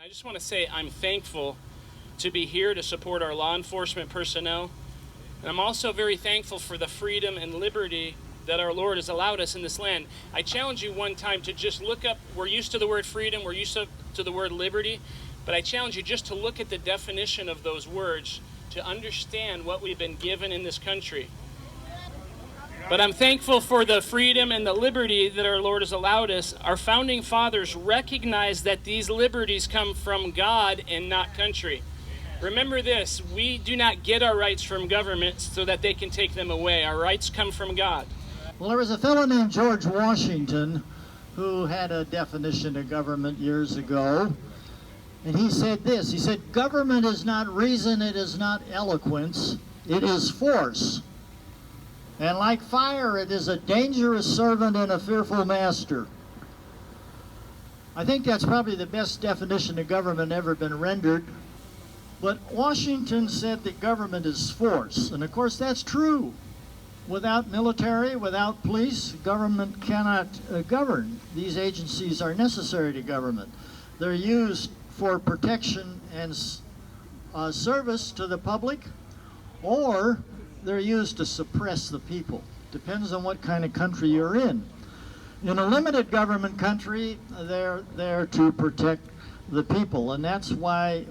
I just want to say I'm thankful to be here to support our law enforcement personnel. And I'm also very thankful for the freedom and liberty that our Lord has allowed us in this land. I challenge you one time to just look up, we're used to the word freedom, we're used to the word liberty, but I challenge you just to look at the definition of those words to understand what we've been given in this country. But I'm thankful for the freedom and the liberty that our Lord has allowed us. Our founding fathers recognized that these liberties come from God and not country. Remember this, we do not get our rights from government so that they can take them away. Our rights come from God. Well, there was a fellow named George Washington who had a definition of government years ago. And he said this, he said, government is not reason, it is not eloquence, it is force. And like fire, it is a dangerous servant and a fearful master. I think that's probably the best definition of government ever been rendered. But Washington said that government is force. And of course, that's true. Without military, without police, government cannot govern. These agencies are necessary to government. They're used for protection and service to the public, or they're used to suppress the people. Depends on what kind of country you're in. In a limited government country, they're there to protect the people, and that's why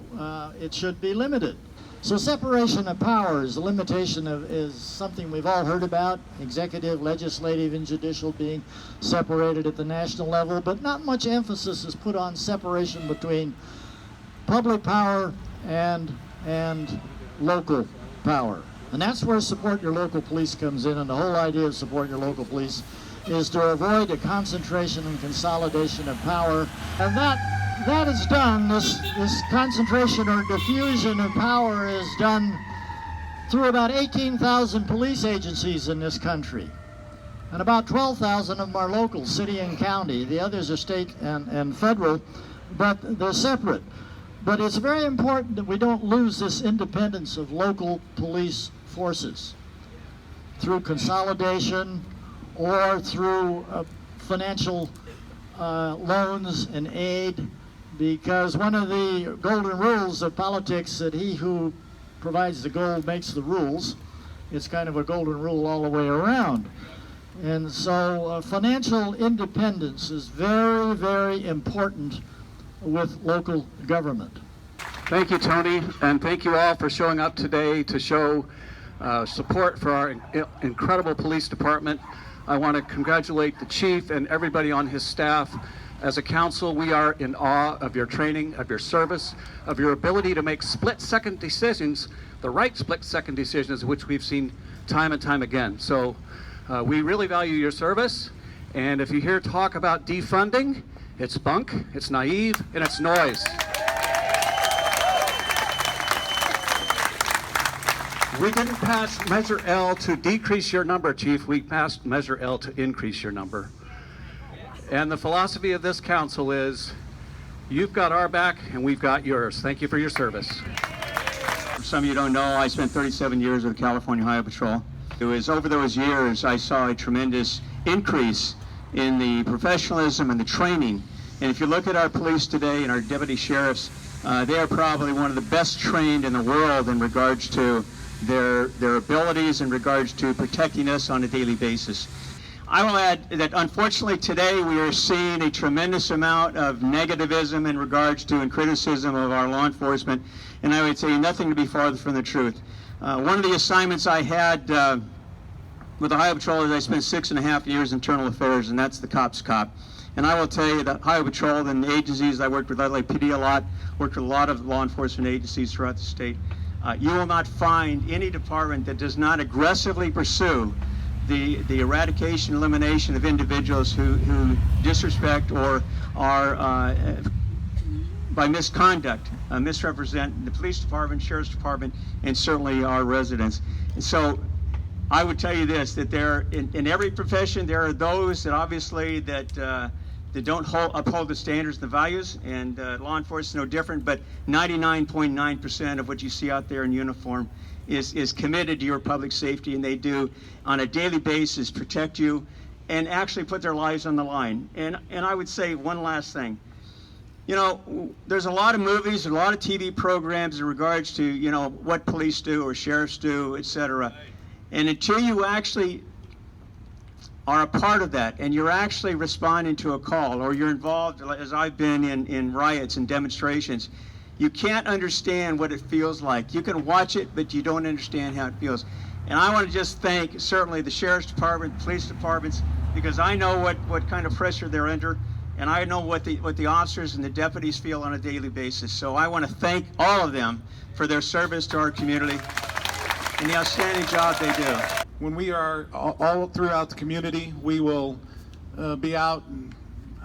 it should be limited. So separation of powers, limitation is something we've all heard about, executive, legislative, and judicial being separated at the national level, but not much emphasis is put on separation between public power and local power. And that's where support your local police comes in, and the whole idea of support your local police is to avoid a concentration and consolidation of power. And that is done, this concentration or diffusion of power is done through about 18,000 police agencies in this country. And about 12,000 of them are local, city and county. The others are state and federal, but they're separate. But it's very important that we don't lose this independence of local police forces through consolidation or through financial loans and aid, because one of the golden rules of politics that he who provides the gold makes the rules. It's kind of a golden rule all the way around. And so financial independence is very, very important with local government. Thank you, Tony, and thank you all for showing up today to show support for our incredible police department. I want to congratulate the chief and everybody on his staff. As a council, we are in awe of your training, of your service, of your ability to make split-second decisions, the right split-second decisions, which we've seen time and time again. So we really value your service, and if you hear talk about defunding, it's bunk, it's naive, and it's noise. We didn't pass Measure L to decrease your number, Chief. We passed Measure L to increase your number. And the philosophy of this council is, you've got our back and we've got yours. Thank you for your service. Some of you don't know, I spent 37 years with the California Highway Patrol. It was over those years I saw a tremendous increase in the professionalism and the training. And if you look at our police today and our deputy sheriffs, they are probably one of the best trained in the world in regards to their abilities in regards to protecting us on a daily basis. I will add that unfortunately today we are seeing a tremendous amount of negativism in regards to and criticism of our law enforcement, and I would say nothing to be farther from the truth. One of the assignments I had with the Highway Patrol is I spent 6.5 years in internal affairs, and that's the cop's cop. And I will tell you that Highway Patrol and the agencies, I worked with LAPD a lot, worked with a lot of law enforcement agencies throughout the state. You will not find any department that does not aggressively pursue the eradication, elimination of individuals who disrespect or are, by misconduct, misrepresent the police department, sheriff's department, and certainly our residents. And so I would tell you this, that there, in every profession, there are those that obviously that don't uphold the standards and the values, and law enforcement is no different, but 99.9% of what you see out there in uniform is committed to your public safety, and they do on a daily basis protect you and actually put their lives on the line. And I would say one last thing. You know, there's a lot of movies, a lot of TV programs in regards to, you know, what police do or sheriffs do, etc. And until you actually are a part of that and you're actually responding to a call or you're involved, as I've been in riots and demonstrations, you can't understand what it feels like. You can watch it, but you don't understand how it feels. And I want to just thank certainly the Sheriff's Department, police departments, because I know what kind of pressure they're under, and I know what the officers and the deputies feel on a daily basis. So I want to thank all of them for their service to our community and the outstanding job they do. When we are all throughout the community, we will be out and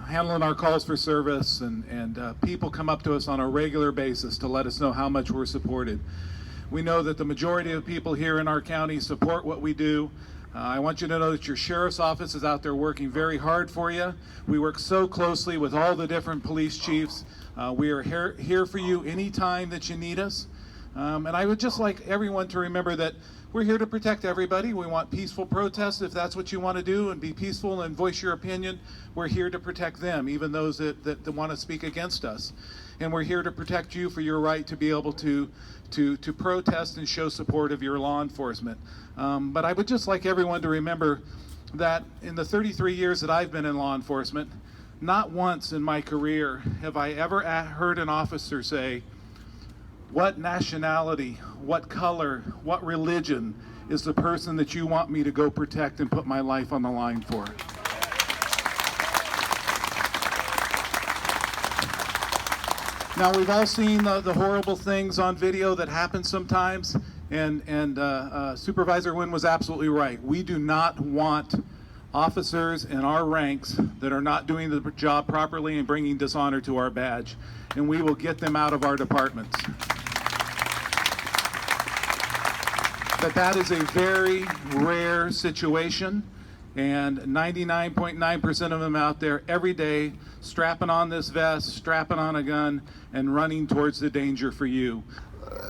handling our calls for service, and people come up to us on a regular basis to let us know how much we're supported. We know that the majority of people here in our county support what we do. I want you to know that your sheriff's office is out there working very hard for you. We work so closely with all the different police chiefs. We are here for you anytime that you need us. And I would just like everyone to remember that we're here to protect everybody. We want peaceful protests if that's what you want to do, and be peaceful and voice your opinion. We're here to protect them, even those that want to speak against us. And we're here to protect you for your right to be able to protest and show support of your law enforcement. But I would just like everyone to remember that in the 33 years that I've been in law enforcement, not once in my career have I ever heard an officer say, "What nationality, what color, what religion is the person that you want me to go protect and put my life on the line for?" Now, we've all seen the horrible things on video that happen sometimes, and Supervisor Winn was absolutely right. We do not want officers in our ranks that are not doing the job properly and bringing dishonor to our badge, and we will get them out of our departments. But that is a very rare situation, and 99.9% of them out there every day strapping on this vest, strapping on a gun, and running towards the danger for you.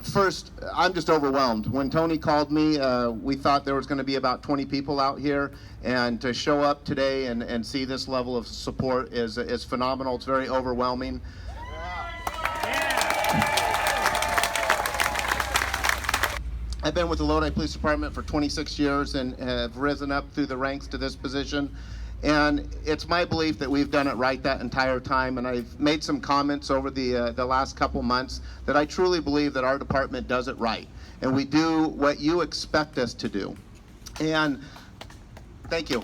First, I'm just overwhelmed. When Tony called me, we thought there was going to be about 20 people out here, and to show up today and see this level of support is phenomenal. It's very overwhelming. I've been with the Lodi Police Department for 26 years and have risen up through the ranks to this position. And it's my belief that we've done it right that entire time. And I've made some comments over the last couple months that I truly believe that our department does it right. And we do what you expect us to do. And thank you.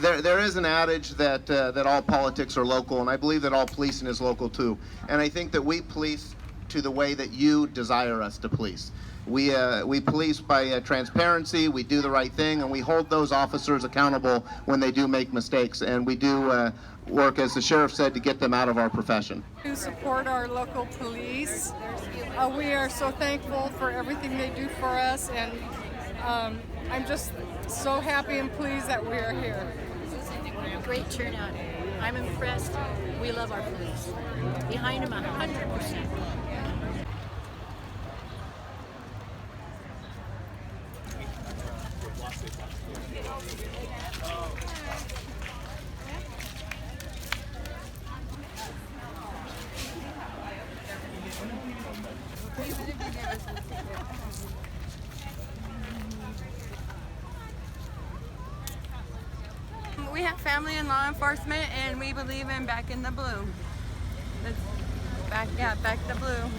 There is an adage that all politics are local, and I believe that all policing is local too. And I think that we police to the way that you desire us to police. We police by transparency, we do the right thing, and we hold those officers accountable when they do make mistakes. And we do work, as the sheriff said, to get them out of our profession. To support our local police. We are so thankful for everything they do for us, and I'm just so happy and pleased that we are here. Great turnout. I'm impressed. We love our police. Behind them 100%. We have family in law enforcement, and we believe in back in the blue. Back the blue.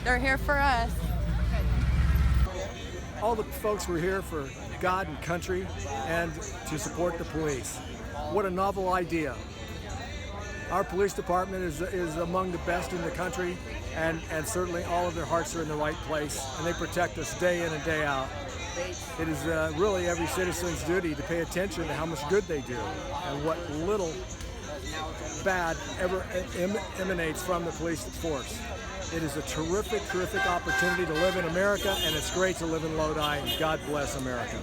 They're here for us. All the folks were here for God and country and to support the police. What a novel idea. Our police department is among the best in the country, and certainly all of their hearts are in the right place, and they protect us day in and day out. It is really every citizen's duty to pay attention to how much good they do and what little bad ever emanates from the police force. It is a terrific, terrific opportunity to live in America, and it's great to live in Lodi, and God bless America.